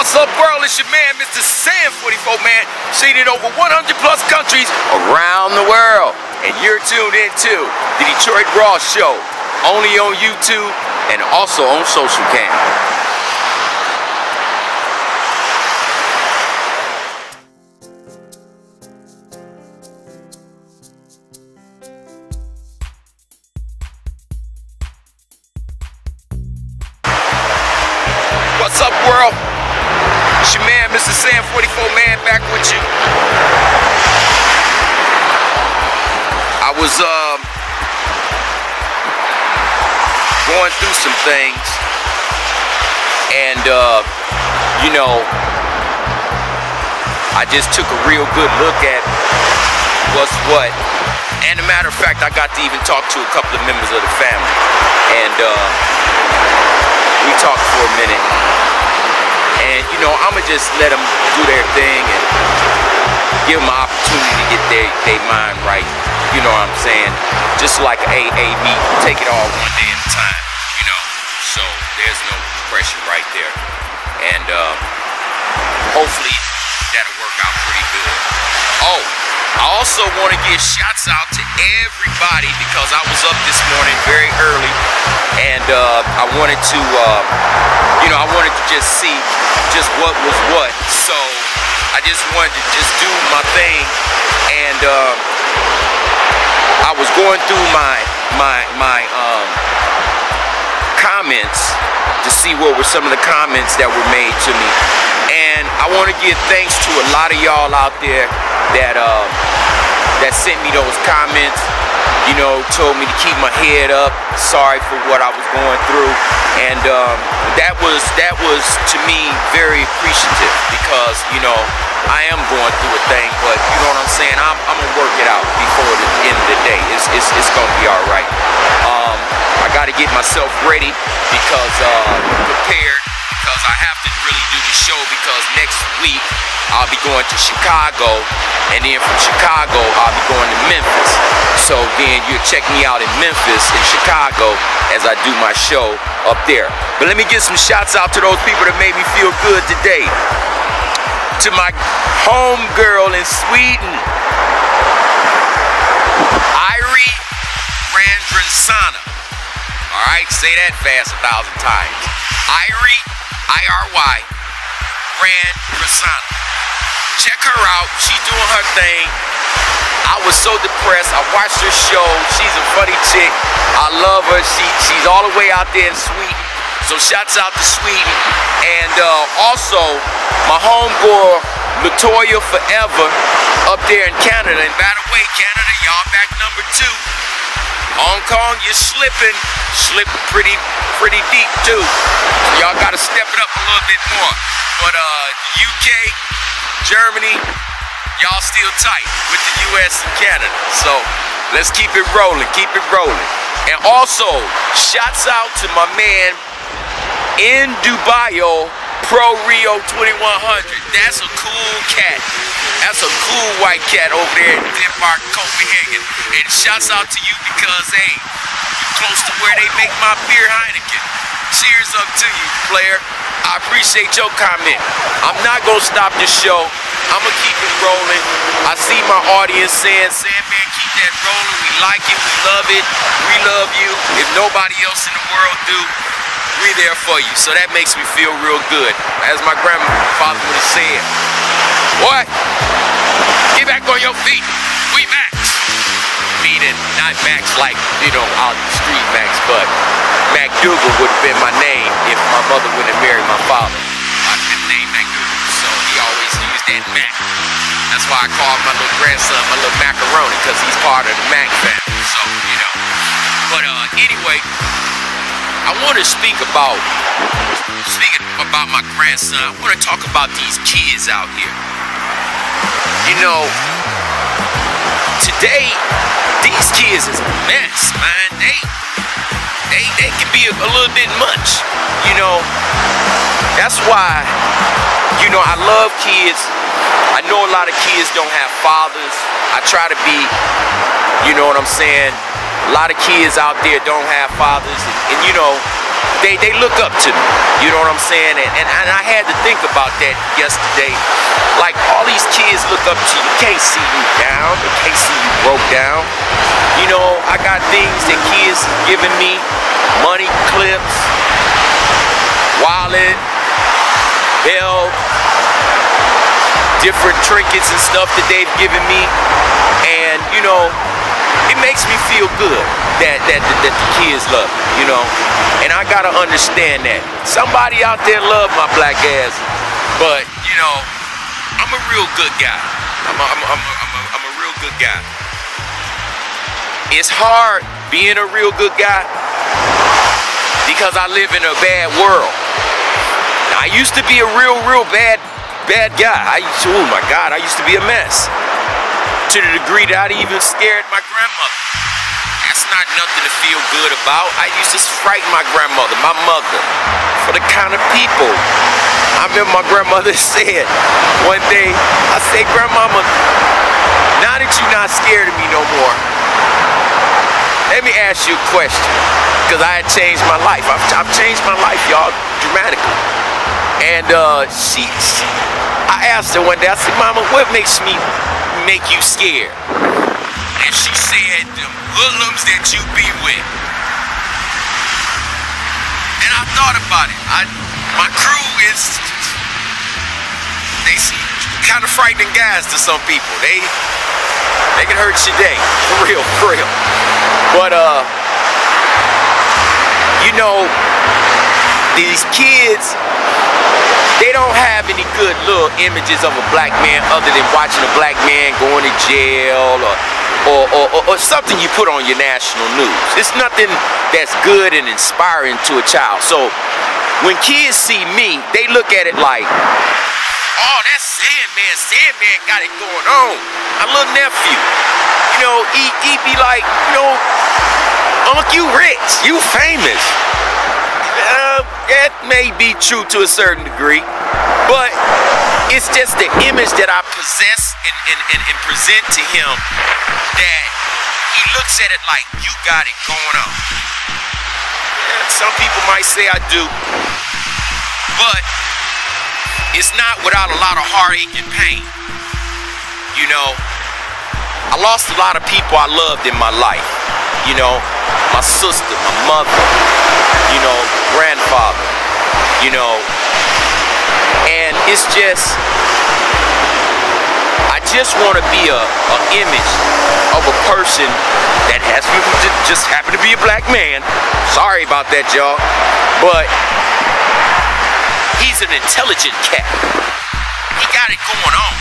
What's up, world? It's your man, MrSan44Man, seen in over 100 plus countries around the world. And you're tuned into the Detroit Raw Show, only on YouTube and also on social cam. What's up, world? It's your man, MrSan44Man, back with you. I was going through some things, and you know, I just took a real good look at what's what. And a matter of fact, I got to even talk to a couple of members of the family, and we talked for a minute. And you know, I'ma just let them do their thing and give them an opportunity to get their mind right. You know what I'm saying? Just like an AA meeting, take it all one day at a time. You know, so there's no pressure right there. And hopefully that'll work out pretty good. Oh, I also want to give shouts out to everybody because I was up this morning very early, and I wanted to, you know, I wanted to just see just what was what. So I just wanted to just do my thing, and I was going through my comments to see what were some of the comments that were made to me, and I want to give thanks to a lot of y'all out there that sent me those comments. You know, told me to keep my head up, sorry for what I was going through, and that was to me very appreciative because, you know, I am going through a thing, but you know what I'm saying, I'm gonna work it out before the end of the day. It's gonna be all right. I got to get myself ready because prepared, because I have to really do the show, because next week I'll be going to Chicago, and then from Chicago I'll be going to Memphis. So then you'll check me out in Memphis and Chicago as I do my show up there. But let me get some shouts out to those people that made me feel good today. To my homegirl in Sweden, Irie Randransana. All right, say that fast 1,000 times. Irie, I-R-Y, Randransana. Check her out. She's doing her thing. I was so depressed. I watched her show. She's a funny chick. I love her. She's all the way out there in Sweden. So shouts out to Sweden. And also my homegirl Latoya Forever up there in Canada. And by the way, Canada, y'all back number 2. Hong Kong, you're slipping pretty deep too. So y'all gotta step it up a little bit more. But UK, Germany, y'all still tight with the US and Canada. So let's keep it rolling, And also, shouts out to my man in Dubai, Pro Rio 2100. That's a cool cat. That's a cool white cat over there in Denmark, Copenhagen. And shouts out to you because, hey, you're close to where they make my beer Heineken. Cheers up to you, player. I appreciate your comment. I'm not gonna stop this show. I'm gonna keep it rolling. I see my audience saying, "Sandman, keep that rolling. We like it, we love it, we love you. If nobody else in the world do, we're there for you." So that makes me feel real good. As my grandfather would have said, "What? Get back on your feet. We Max." Meaning not Max like, you know, out the street Max, but MacDougal would have been my name if my mother wouldn't have married my father. I'd been named MacDougal, so he always used that Mac. That's why I call my little grandson my little macaroni, because he's part of the Mac family. So, you know. But anyway, I want to speaking about my grandson, I want to talk about these kids out here. You know, today, these kids is a mess, man. They can be a little bit much, you know. That's why, you know, I love kids. I know a lot of kids don't have fathers. I try to be, you know what I'm saying? A lot of kids out there don't have fathers, and you know, they look up to me. You know what I'm saying? And I had to think about that yesterday. Like, all these kids look up to you. Can't see you down. They can't see you broke down. You know, I got things that kids giving me. Money clips, wallet, belt, different trinkets and stuff that they've given me. And, you know, it makes me feel good that the kids love me, you know. And I gotta understand that. Somebody out there love my black ass, but, you know, I'm a real good guy. I'm a real good guy. It's hard being a real good guy because I live in a bad world. I used to be a real bad guy. Oh my God, I used to be a mess. To the degree that I even scared my grandmother. That's not nothing to feel good about. I used to frighten my grandmother, my mother, for the kind of people. I remember my grandmother said one day, I said, "Grandmama, now that you're not scared of me no more, let me ask you a question." Because I had changed my life. I've changed my life, y'all, dramatically. And I asked her one day, I said, "Mama, what makes me make you scared?" And she said, "The hoodlums that you be with." And I thought about it. My crew is, they seem kind of frightening guys to some people. They can hurt your day, for real. But you know, these kids, they don't have any good little images of a black man other than watching a black man going to jail or something you put on your national news. It's nothing that's good and inspiring to a child. So when kids see me, they look at it like, "Oh, that's Sandman. Sandman got it going on. My little nephew." You know, he be like, you know, "Unc, you rich, you famous." That may be true to a certain degree, but it's just the image that I possess and present to him that he looks at it like, "You got it going on." And some people might say I do, but it's not without a lot of heartache and pain. You know, I lost a lot of people I loved in my life. You know, my sister, my mother, you know, grandfather, you know, and it's just, I just want to be an image of a person that has just happened to be a black man. Sorry about that, y'all, but he's an intelligent cat. He got it going on.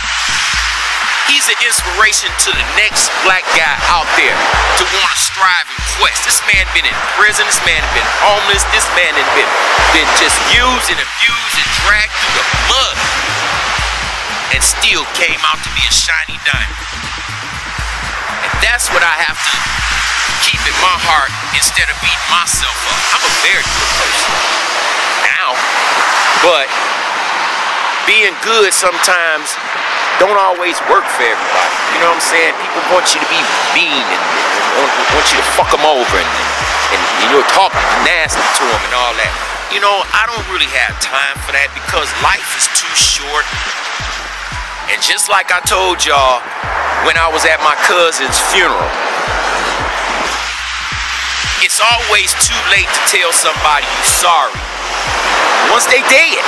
He's an inspiration to the next black guy out there to want to strive and quest. This man been in prison. This man been homeless. This man has been just used and abused and dragged through the mud, and still came out to be a shiny diamond. And that's what I have to keep in my heart instead of beating myself up. I'm a very good person now, but being good sometimes don't always work for everybody. You know what I'm saying? People want you to be mean and want you to fuck them over and you know, talk nasty to them and all that. You know, I don't really have time for that because life is too short. And just like I told y'all when I was at my cousin's funeral, it's always too late to tell somebody you're sorry once they dead.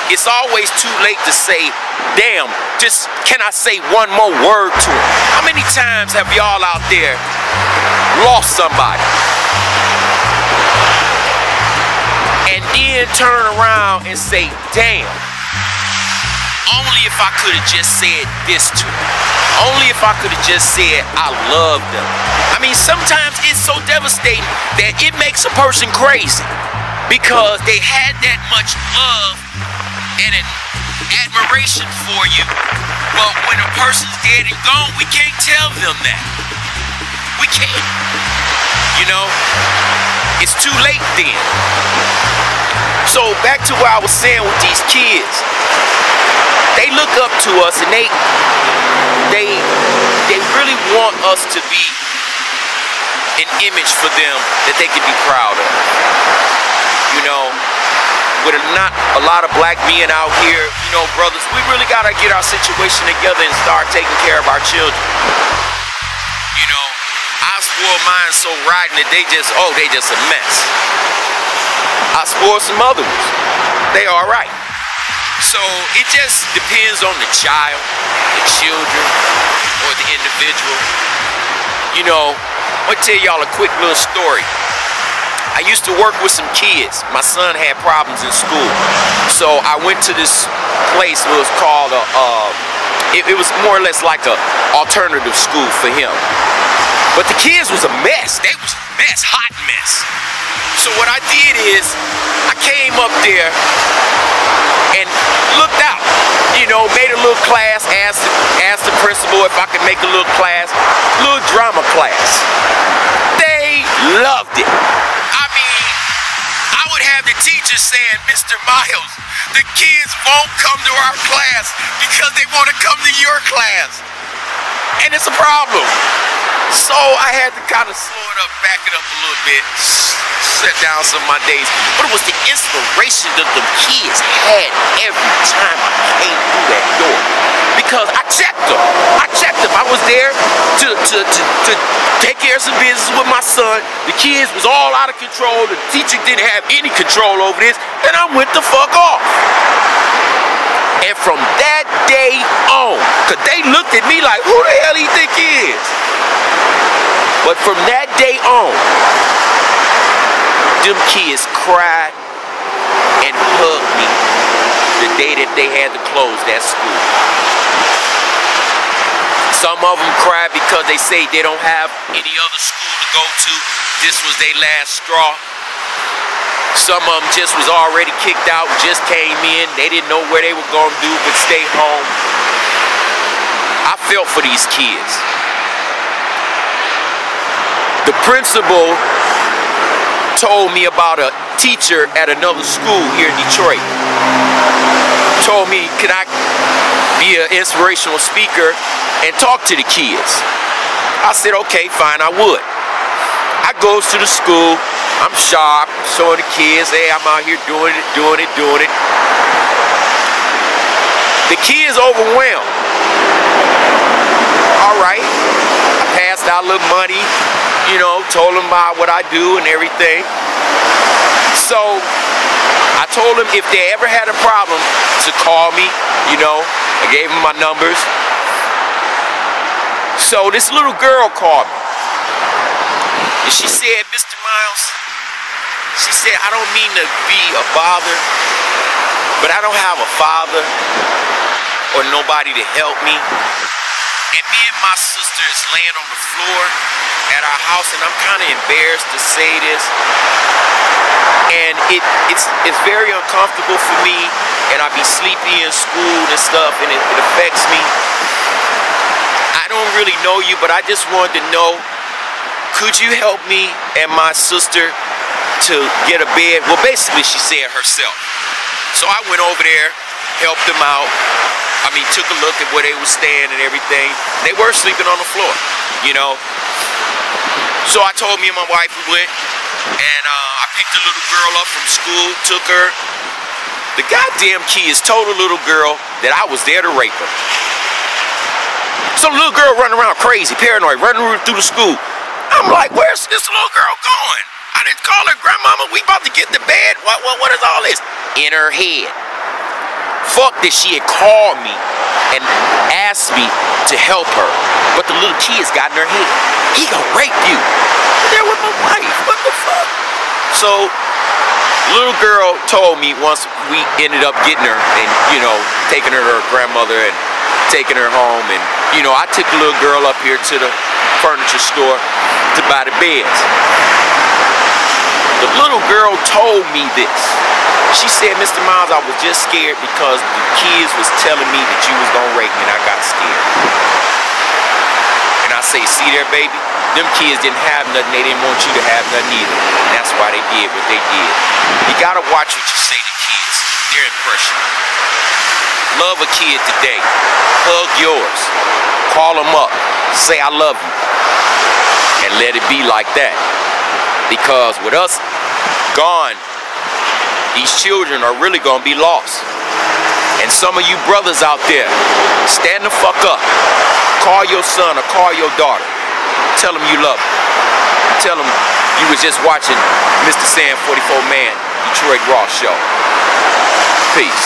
It's always too late to say, "Damn, just can I say one more word to him?" How many times have y'all out there lost somebody and then turn around and say, "Damn, only if I could have just said this to him. Only if I could have just said I love them." I mean, sometimes it's so devastating that it makes a person crazy because they had that much love and an admiration for you, but when a person's dead and gone, we can't tell them that. We can't. You know, it's too late then. So back to what I was saying with these kids, they look up to us and they really want us to be an image for them that they can be proud of. You know, with not a lot of black men out here, you know, brothers, we really gotta get our situation together and start taking care of our children. You know, I spoil mine so rotten that they just a mess. I spoil some other ones. They all right. So it just depends on the child, the children, or the individual. You know, I'm gonna tell y'all a quick little story. I used to work with some kids. My son had problems in school. So I went to this place. It was called it was more or less like a alternative school for him. But the kids was a mess. They was a mess, hot mess. So what I did is I came up there and looked out. You know, made a little class, asked the principal if I could make a little class, little drama class. They loved it. I mean, I would have the teachers saying, Mr. Miles, the kids won't come to our class because they want to come to your class. And it's a problem. So I had to kind of slow it up, back it up a little bit, set down some of my days. But it was the inspiration that the kids had every time I came through that door. Because I checked them. I was there to take care of some business with my son. The kids was all out of control. The teacher didn't have any control over this. And I went the fuck off. And from that day on, because they looked at me like, who the hell he think he is? But from that day on, them kids cried and hugged me the day that they had to close that school. Some of them cried because they say they don't have any other school to go to. This was their last straw. Some of them just was already kicked out, just came in. They didn't know where they were going to do but stay home. I felt for these kids. The principal told me about a teacher at another school here in Detroit. Told me, can I be an inspirational speaker and talk to the kids? I said, okay, fine, I would. I goes to the school. I'm sharp, showing the kids, hey, I'm out here doing it. The kids overwhelmed. All right. I passed out a little money, you know, told them about what I do and everything. So I told them if they ever had a problem to call me, you know, I gave them my numbers. So this little girl called me. And she said, Mr. Miles, she said, I don't mean to be a bother, but I don't have a father or nobody to help me. And me and my sister is laying on the floor at our house, and I'm kind of embarrassed to say this. And it's very uncomfortable for me, and I be sleepy in school and stuff, and it affects me. I don't really know you, but I just wanted to know, could you help me and my sister to get a bed? Well, basically, she said herself. So I went over there, helped them out. I mean, took a look at where they were staying and everything. They were sleeping on the floor, you know. So I told me and my wife, we went, and I picked the little girl up from school, took her. The goddamn kids told the little girl that I was there to rape her. So the little girl running around crazy, paranoid, running through the school. I'm like, where's this little girl going? I didn't call her grandmama. We about to get to bed. What is all this? In her head. Fuck that she had called me and asked me to help her. But the little kid's got in her head, he gonna rape you. I'm there with my wife. What the fuck? So, little girl told me once we ended up getting her and, you know, taking her to her grandmother and taking her home. And, you know, I took the little girl up here to the furniture store to buy the beds. The little girl told me this. She said, Mr. Miles, I was just scared because the kids was telling me that you was gonna rape me, and I got scared. And I say, see there, baby? Them kids didn't have nothing. They didn't want you to have nothing either. And that's why they did what they did. You gotta watch what you say to kids. Their impression. Love a kid today. Hug yours. Call them up. Say, I love you. and let it be like that. Because with us gone, these children are really gonna be lost. And some of you brothers out there, stand the fuck up. Call your son or call your daughter. Tell them you love them. Tell them you was just watching MrSan44Man Detroit Raw show. Peace.